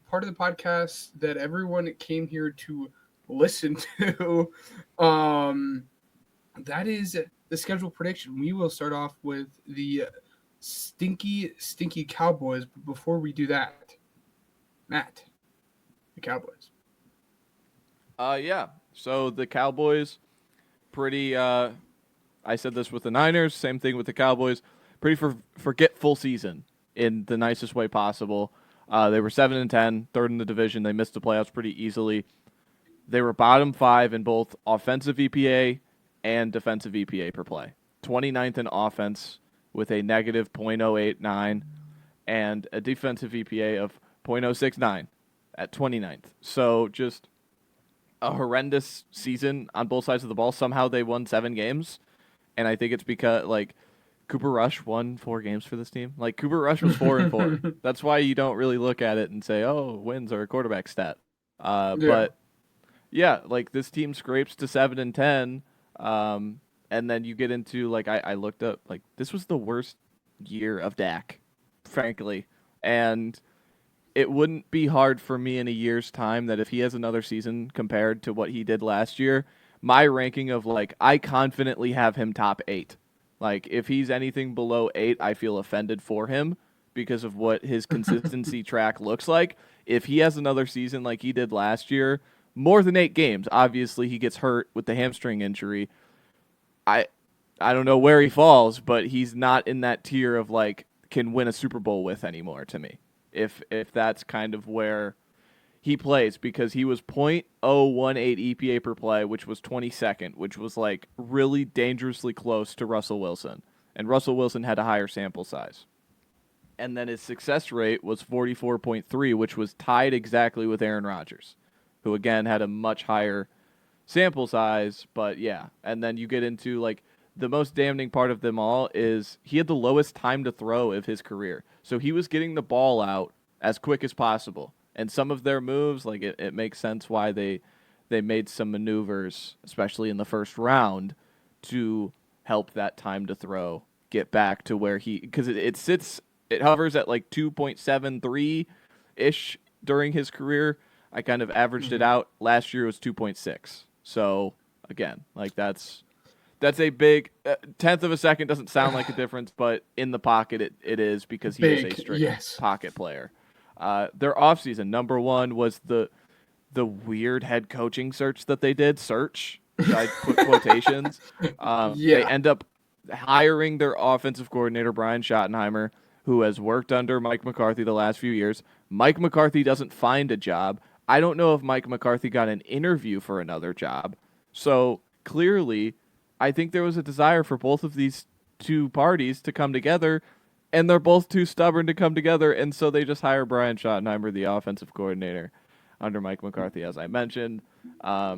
part of the podcast that everyone came here to listen to. Um, that is the schedule prediction. We will start off with the stinky Cowboys. But before we do that, Matt, the Cowboys. Yeah. So the Cowboys, pretty. I said this with the Niners. Same thing with the Cowboys. Pretty forgetful season in the nicest way possible. They were 7-10, third in the division. They missed the playoffs pretty easily. They were bottom 5 in both offensive EPA and defensive EPA per play. 29th in offense with a negative .089 and a defensive EPA of .069 at 29th. So just a horrendous season on both sides of the ball. Somehow they won 7 games, and I think it's because Cooper Rush won 4 games for this team. Cooper Rush was 4-4. That's why you don't really look at it and say, "Oh, wins are a quarterback stat." But yeah, this team scrapes to 7-10, and then you get into I looked up this was the worst year of Dak, frankly, and it wouldn't be hard for me in a year's time that if he has another season compared to what he did last year, my ranking of I confidently have him top 8. If he's anything below 8, I feel offended for him because of what his consistency track looks like. If he has another season like he did last year, more than 8 games, obviously he gets hurt with the hamstring injury. I don't know where he falls, but he's not in that tier of can win a Super Bowl with anymore to me. If that's kind of where he plays, because he was .018 EPA per play, which was 22nd, which was really dangerously close to Russell Wilson. And Russell Wilson had a higher sample size. And then his success rate was 44.3, which was tied exactly with Aaron Rodgers, who again had a much higher sample size. But yeah, and then you get into the most damning part of them all is he had the lowest time to throw of his career. So he was getting the ball out as quick as possible. And some of their moves, it makes sense why they made some maneuvers, especially in the first round, to help that time to throw get back to where because it hovers at 2.73-ish during his career. I kind of averaged it out. Last year was 2.6. So again, that's a big tenth of a second. Doesn't sound like a difference, but in the pocket it is, because he is a strict pocket player. Their offseason, number 1 was the weird head coaching search that they did. I put quotations. They end up hiring their offensive coordinator, Brian Schottenheimer, who has worked under Mike McCarthy the last few years. Mike McCarthy doesn't find a job. I don't know if Mike McCarthy got an interview for another job. So clearly, I think there was a desire for both of these two parties to come together, and they're both too stubborn to come together, and so they just hire Brian Schottenheimer, the offensive coordinator, under Mike McCarthy, as I mentioned. I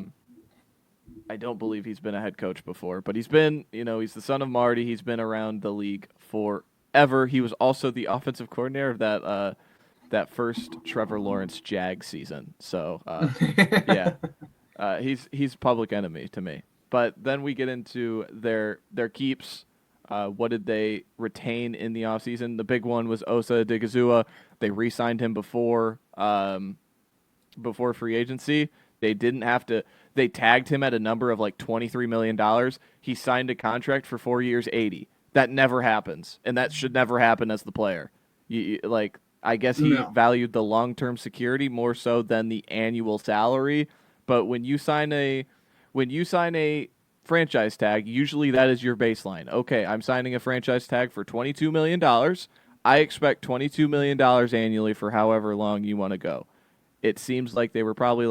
don't believe he's been a head coach before, but he's been, he's the son of Marty. He's been around the league forever. He was also the offensive coordinator of that first Trevor Lawrence Jag season. So, yeah, he's public enemy to me. But then we get into their keeps. What did they retain in the offseason? The big one was Osa Odighizuwa. They re-signed him before free agency. They didn't have to. They tagged him at a number of $23 million. He signed a contract for 4 years, 80. That never happens, and that should never happen as the player. I guess he valued the long-term security more so than the annual salary. But when you sign a franchise tag, usually that is your baseline. Okay, I'm signing a franchise tag for $22 million. I expect $22 million annually for however long you want to go. It seems like they were probably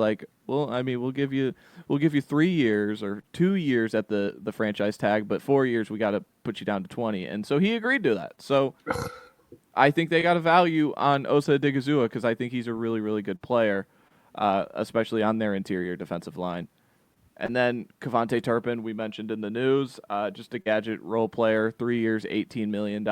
we'll give you 3 years or 2 years at the franchise tag, but 4 years we got to put you down to 20. And so he agreed to that. So I think they got a value on Osa Odighizuwa because I think he's a really, really good player, especially on their interior defensive line. And then Kevontae Turpin, we mentioned in the news, just a gadget role player, 3 years, $18 million.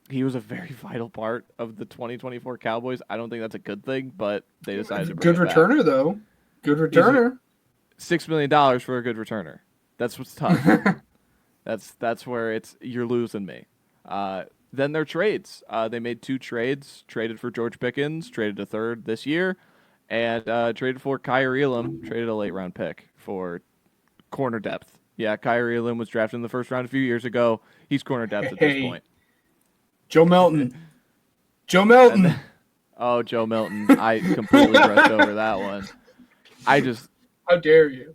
He was a very vital part of the 2024 Cowboys. I don't think that's a good thing, but they decided to bring him back. Good returner, though. Good returner. $6 million for a good returner. That's what's tough. That's where you're losing me. then their trades. They made 2 trades, traded for George Pickens, traded a third this year, and traded for Kyrie Elam, traded a late round pick for corner depth. Yeah, Kyrie Elam was drafted in the first round a few years ago. He's corner depth at this Hey, point. Joe Melton. Joe And then, Melton. oh, Joe Milton. I completely brushed over that one. I just How dare you?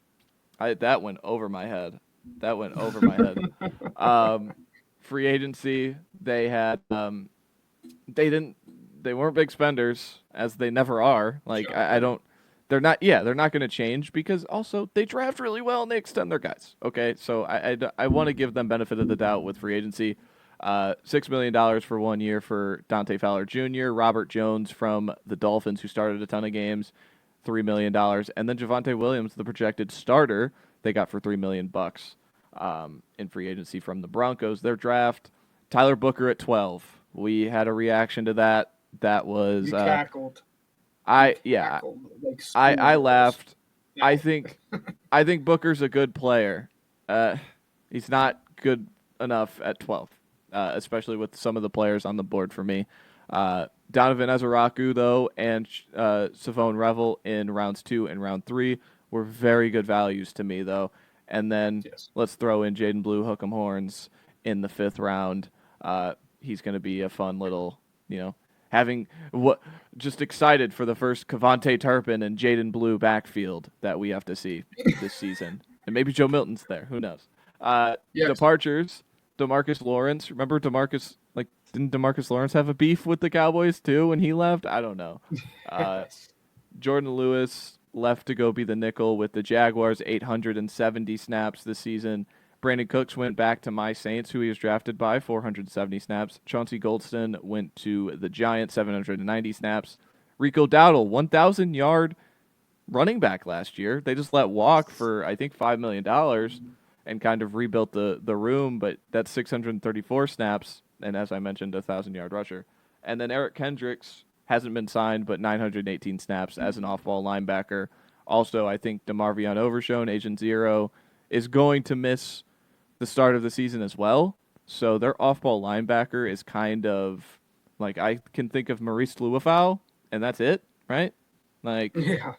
that went over my head. That went over my head. Um, Free agency, they had they weren't big spenders, as they never are. Like I don't they're not going to change, because also they draft really well and they extend their guys. Okay, so I want to give them benefit of the doubt with free agency. $6 million for 1 year for Dante Fowler Jr., Robert Jones from the Dolphins, who started a ton of games, $3 million, and then Javonte Williams, the projected starter, they got for $3 million in free agency from the Broncos. Their draft, Tyler Booker at 12. We had a reaction to that. That was You cackled. I You yeah cackled like I schoolgirls. laughed. Yeah. I think Booker's a good player. He's not good enough at 12, especially with some of the players on the board for me. Donovan Ezeraku, though, and Savone Revel in rounds 2 and round 3 were very good values to me, though. And then Yes. let's throw in Jaden Blue, Hook'em Horns in the 5th round. He's going to be a fun little, having just excited for the first Kavonte Turpin and Jaden Blue backfield that we have to see this season. And maybe Joe Milton's there. Who knows? Yes. Departures. DeMarcus Lawrence. Remember DeMarcus? Like, didn't DeMarcus Lawrence have a beef with the Cowboys too when he left? I don't know. Yes. Jordan Lewis left to go be the nickel with the Jaguars, 870 snaps this season. Brandon Cooks went back to my Saints, who he was drafted by, 470 snaps. Chauncey Goldston went to the Giants, 790 snaps. Rico Dowdle, 1,000-yard running back last year. They just let walk for, I think, $5 million and kind of rebuilt the room, but that's 634 snaps, and as I mentioned, a 1,000-yard rusher. And then Eric Kendricks hasn't been signed, but 918 snaps as an off-ball linebacker. Also, I think DeMarvion Overshown, Agent Zero, is going to miss the start of the season as well. So their off-ball linebacker is kind of like, I can think of Maurice Luafau, and that's it, right? Like, Yeah.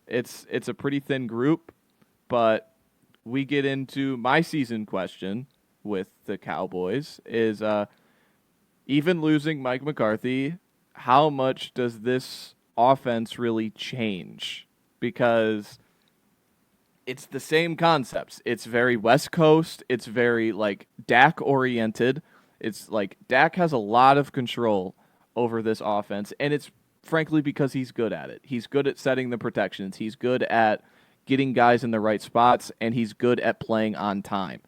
it's a pretty thin group, but we get into my season question with the Cowboys is even losing Mike McCarthy, how much does this offense really change? Because it's the same concepts. It's very West Coast. It's very like Dak oriented. It's like Dak has a lot of control over this offense, and it's frankly because he's good at it. He's good at setting the protections. He's good at getting guys in the right spots, and he's good at playing on time.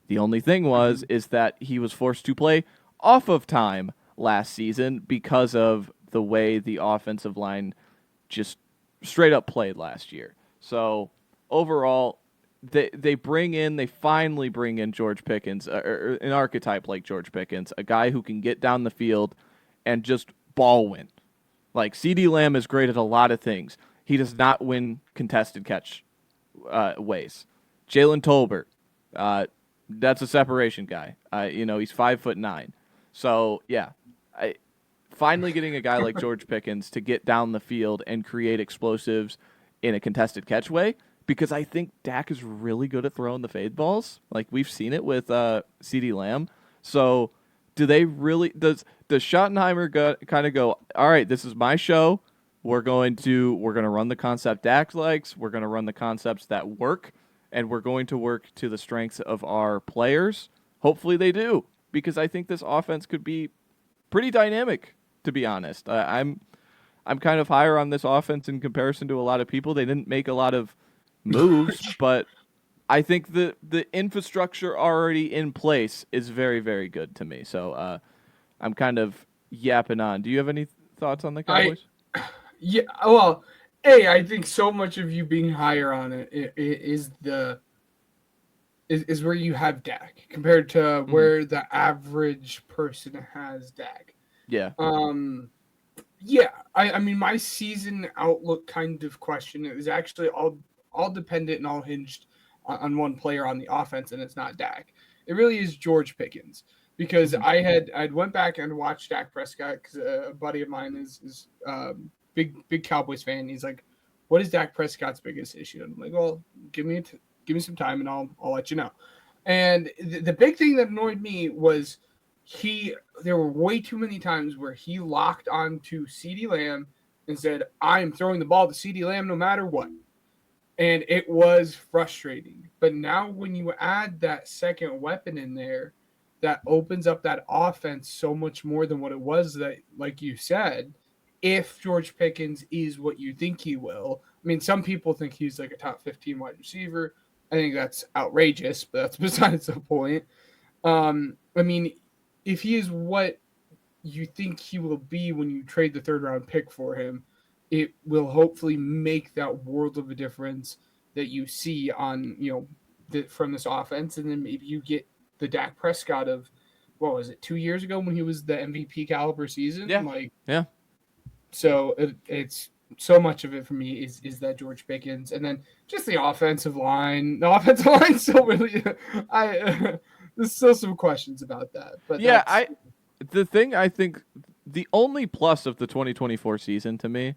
The only thing is that he was forced to play off of time last season because of the way the offensive line just straight up played last year. So overall, they finally bring in George Pickens, or an archetype like George Pickens, a guy who can get down the field and just ball win. Like, CeeDee Lamb is great at a lot of things. He does not win contested catch ways. Jalen Tolbert, that's a separation guy. He's 5'9". So yeah, finally getting a guy like George Pickens to get down the field and create explosives in a contested catch way, because I think Dak is really good at throwing the fade balls. Like, we've seen it with CeeDee Lamb. So do they really? Does Schottenheimer kind of go, all right, this is my show. We're going to run the concept Dak likes. We're going to run the concepts that work, and we're going to work to the strengths of our players. Hopefully they do, because I think this offense could be pretty dynamic, to be honest. I'm kind of higher on this offense in comparison to a lot of people. They didn't make a lot of moves, but I think the infrastructure already in place is very, very good to me. So I'm kind of yapping on. Do you have any thoughts on the Cowboys? Yeah, well, I think so much of you being higher on it is where you have Dak compared to where the average person has Dak. Yeah. Yeah. I mean, my season outlook kind of question, it was actually all dependent and all hinged on one player on the offense, and it's not Dak. It really is George Pickens, because I'd went back and watched Dak Prescott because a buddy of mine is big Cowboys fan. He's like, "What is Dak Prescott's biggest issue?" And I'm like, "Well, give me some time and I'll let you know." And the big thing that annoyed me was there were way too many times where he locked onto CeeDee Lamb and said, "I'm throwing the ball to CeeDee Lamb no matter what." And it was frustrating. But now when you add that second weapon in there, that opens up that offense so much more than what it was, that, like you said, if George Pickens is what you think he will. I mean, some people think he's like a top 15 wide receiver. I think that's outrageous, but that's besides the point. I mean, if he is what you think he will be when you trade the third round pick for him, it will hopefully make that world of a difference that you see on, from this offense. And then maybe you get the Dak Prescott of, what was it, 2 years ago when he was the MVP caliber season? Yeah. Yeah. So it's so much of it for me is that George Pickens, and then just the offensive line. The offensive line still really, there's still some questions about that. But yeah, that's, I think the only plus of the 2024 season to me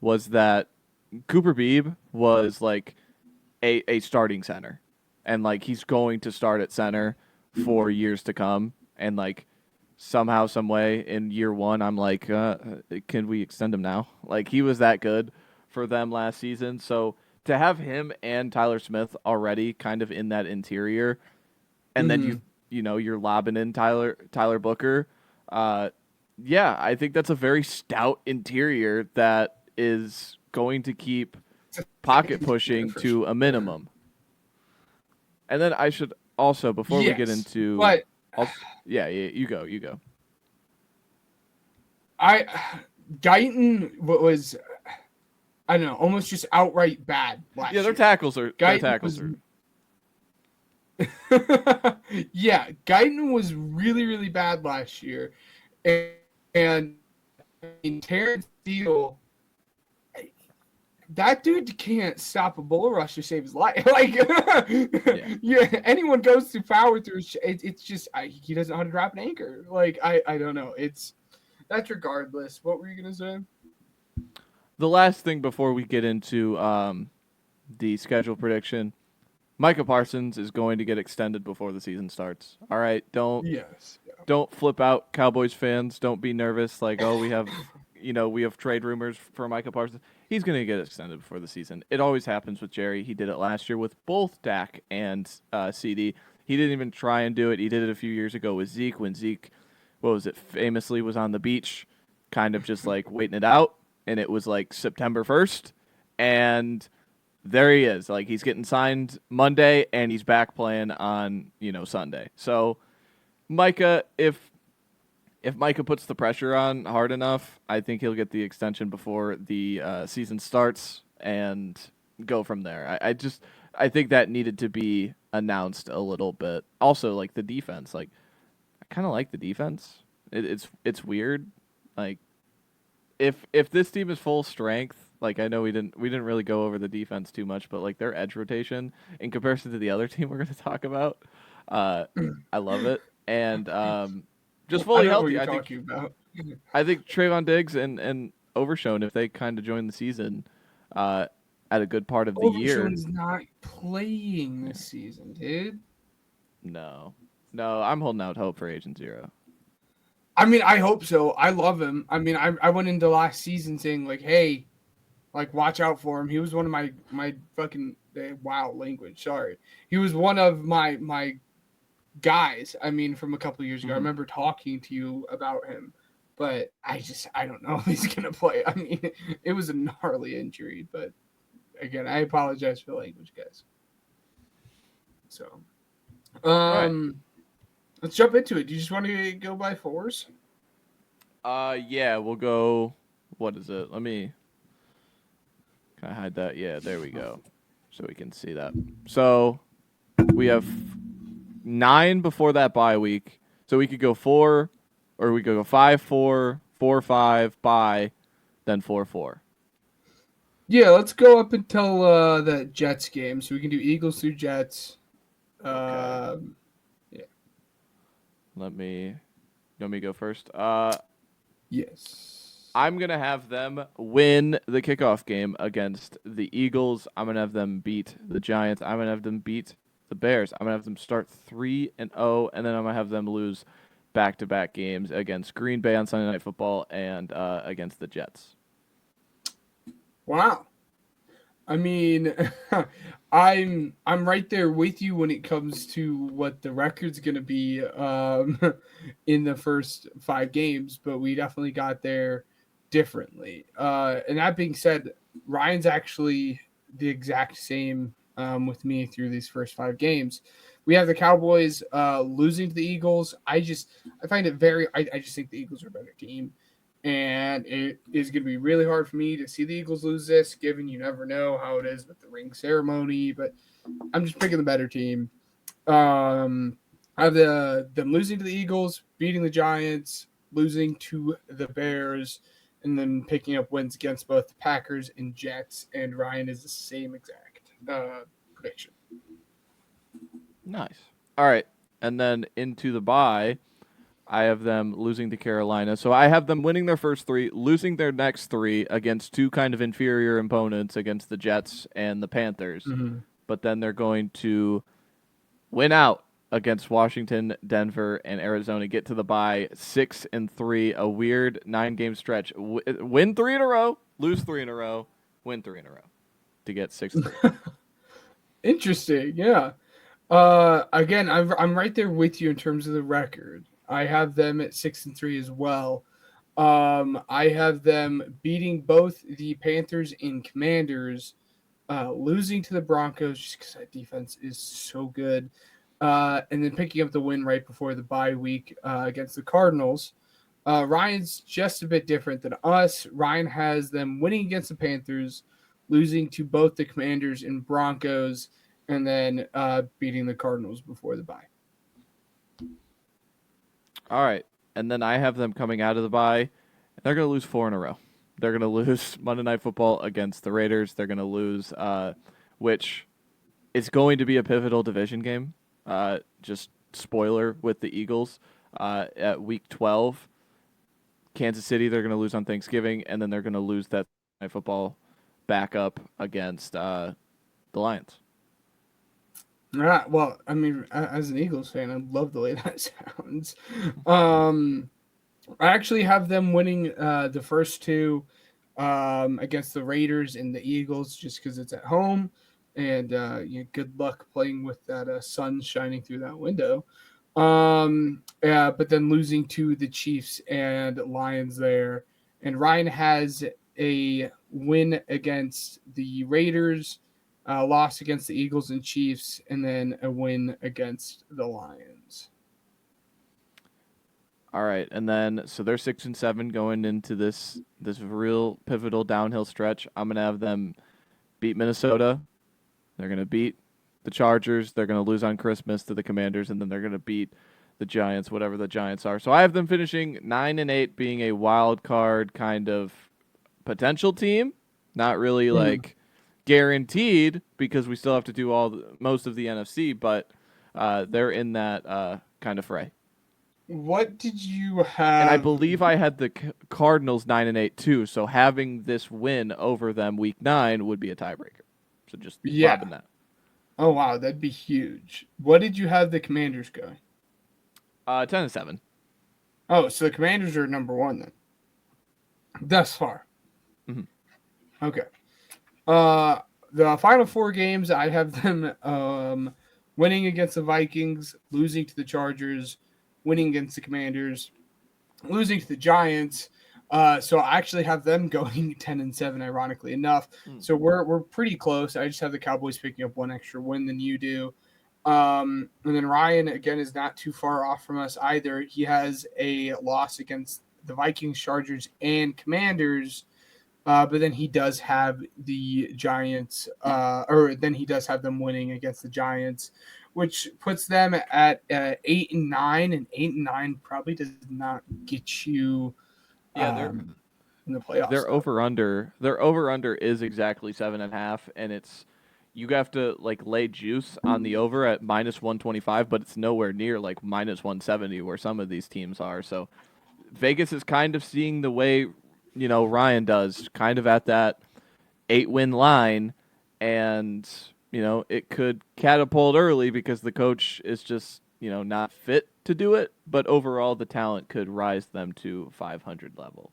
was that Cooper Beebe was like a starting center, and like he's going to start at center for years to come, and like somehow, some way in year one, I'm like, can we extend him now? Like he was that good for them last season, so to have him and Tyler Smith already kind of in that interior, and then you're lobbing in Tyler Booker. Yeah, I think that's a very stout interior that is going to keep pocket pushing to a minimum. And then I should also, before we get into, but you go. Guyton was, I don't know, almost just outright bad last year. Their tackles are. Yeah, Guyton was really, really bad last year, and Terrence Steele, that dude can't stop a bull rush to save his life. Like, anyone goes through power through, it's just he doesn't know how to drop an anchor. Like, I don't know. That's regardless. What were you gonna say? The last thing before we get into the schedule prediction, Micah Parsons is going to get extended before the season starts. All right, don't flip out, Cowboys fans. Don't be nervous. Like, oh, we have trade rumors for Micah Parsons. He's going to get extended before the season. It always happens with Jerry. He did it last year with both Dak and CD. He didn't even try and do it. He did it a few years ago with Zeke when Zeke, famously was on the beach, kind of just like waiting it out, and it was like September 1st, and there he is. Like, he's getting signed Monday, and he's back playing on, Sunday. So Micah, if Micah puts the pressure on hard enough, I think he'll get the extension before the season starts and go from there. I think that needed to be announced a little bit. Also, like the defense, like I kind of like the defense. It's weird. Like if this team is full strength, like I know we didn't really go over the defense too much, but like their edge rotation in comparison to the other team we're going to talk about, I love it. And just fully healthy. I think Trayvon Diggs and Overshown, if they kind of join the season at a good part of the year. Overshown's not playing this season, dude. No, I'm holding out hope for Agent Zero. I mean, I hope so. I love him. I mean, I went into last season saying like, hey, like watch out for him. He was one of my fucking language. Sorry, he was one of my guys. I mean, from a couple of years ago, I remember talking to you about him, but I don't know if he's gonna play. I mean, it was a gnarly injury, but again, I apologize for the language, guys. So, let's jump into it. Do you just want to go by fours? Yeah, we'll go. What is it? Let me. Can I hide that? Yeah, there we go, so we can see that. So we have 9 before that bye week, so we could go 4, or we could go 5-4, 4-5 bye, then 4-4. Yeah, let's go up until the Jets game, so we can do Eagles through Jets. Okay. Yeah. Let me. You want me to go first? Yes. I'm gonna have them win the kickoff game against the Eagles. I'm gonna have them beat the Giants. I'm gonna have them beat the Bears. I'm gonna have them start 3-0, and then I'm gonna have them lose back-to-back games against Green Bay on Sunday Night Football and against the Jets. Wow. I mean, I'm right there with you when it comes to what the record's going to be in the first 5 games, but we definitely got there differently. And that being said, Ryan's actually the exact same with me through these first 5 games. We have the Cowboys losing to the Eagles. I find it I just think the Eagles are a better team, and it is going to be really hard for me to see the Eagles lose this, given you never know how it is with the ring ceremony. But I'm just picking the better team. I have them losing to the Eagles, beating the Giants, losing to the Bears, and then picking up wins against both the Packers and Jets. And Ryan is the same exact prediction. Nice. All right, and then into the bye. I have them losing to Carolina. So I have them winning their first 3, losing their next 3 against 2 kind of inferior opponents against the Jets and the Panthers. Mm-hmm. But then they're going to win out against Washington, Denver, and Arizona. Get to the bye 6-3, a weird 9-game stretch. Win 3 in a row, lose 3 in a row, win 3 in a row to get 6-3. Interesting. Yeah. Again, I'm right there with you in terms of the record. I have them at 6-3 as well. I have them beating both the Panthers and Commanders, losing to the Broncos just because that defense is so good, and then picking up the win right before the bye week against the Cardinals. Ryan's just a bit different than us. Ryan has them winning against the Panthers, losing to both the Commanders and Broncos, and then beating the Cardinals before the bye. All right. And then I have them coming out of the bye, and they're going to lose 4 in a row. They're going to lose Monday Night Football against the Raiders. They're going to lose, which is going to be a pivotal division game. Just spoiler with the Eagles at Week 12. Kansas City, they're going to lose on Thanksgiving, and then they're going to lose that Night Football back up against the Lions. Well, I mean, as an Eagles fan, I love the way that sounds. I actually have them winning the first 2 against the Raiders and the Eagles just because it's at home. And good luck playing with that sun shining through that window. Yeah, but then losing to the Chiefs and Lions there. And Ryan has a win against the Raiders, loss against the Eagles and Chiefs, and then a win against the Lions. All right, and then so they're 6-7 going into this real pivotal downhill stretch. I'm gonna have them beat Minnesota. They're gonna beat the Chargers. They're gonna lose on Christmas to the Commanders, and then they're gonna beat the Giants, whatever the Giants are. So I have them finishing 9-8, being a wild card kind of potential team. Not really like guaranteed because we still have to do most of the NFC, but they're in that kind of fray. What did you And I have? believe I had the Cardinals 9-8 too. So having this win over them Week 9 would be a tiebreaker. So just Yeah. lobbing that. Oh, wow. That'd be huge. What did you have the Commanders going? 10-7. Oh, so the Commanders are number 1 then. Thus far. Mhm. Okay. The final 4 games, I have them winning against the Vikings, losing to the Chargers, winning against the Commanders, losing to the Giants. So I actually have them going 10-7, ironically enough. So we're pretty close. I just have the Cowboys picking up 1 extra win than you do. And then Ryan again is not too far off from us either. He has a loss against the Vikings, Chargers, and Commanders. But then he does have the Giants, or then he does have them winning against the Giants, which puts them at 8-9, and 8-9 probably does not get you Yeah, in the playoffs. their over under is exactly 7.5, and it's you have to like lay juice on the over at -125, but it's nowhere near like -170 where some of these teams are. So Vegas is kind of seeing the way, Ryan does, kind of at that 8-win line, and it could catapult early because the coach is just not fit to do it. But overall, the talent could rise them to 500 level.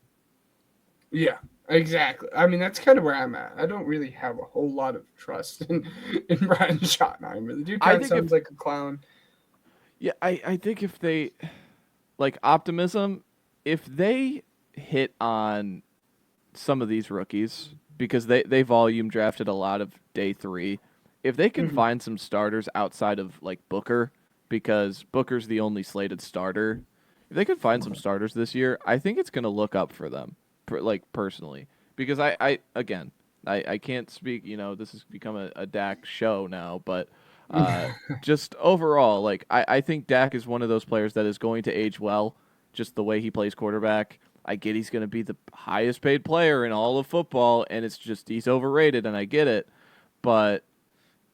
Yeah, exactly. I mean, that's kind of where I'm at. I don't really have a whole lot of trust in Brian Schottenheimer. The dude I kind of think if sounds like a clown. yeah, I think if they like optimism, if they hit on some of these rookies because they volume drafted a lot of day 3. If they can Mhm. find some starters outside of like Booker, because Booker's the only slated starter, if they could find some starters this year, I think it's going to look up for them, like personally, because I can't speak. This has become a Dak show now, but uh, just overall, like I think Dak is one of those players that is going to age well, just the way he plays quarterback. I get he's going to be the highest paid player in all of football, and it's just he's overrated, and I get it. But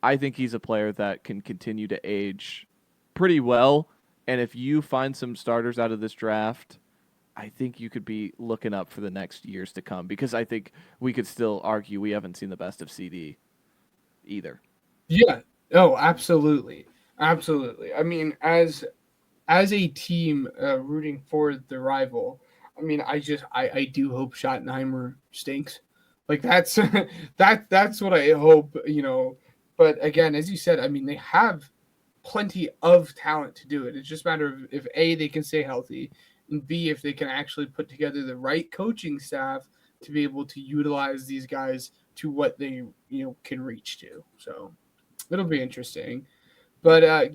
I think he's a player that can continue to age pretty well. And if you find some starters out of this draft, I think you could be looking up for the next years to come because I think we could still argue we haven't seen the best of CD either. Yeah. Oh, absolutely, absolutely. I mean, as a team rooting for the rival, I mean, I do hope Schottenheimer stinks. Like that's that's what I hope. But again, as you said, I mean, they have plenty of talent to do it. It's just a matter of if A, they can stay healthy, and B, if they can actually put together the right coaching staff to be able to utilize these guys to what they can reach to. So it'll be interesting. But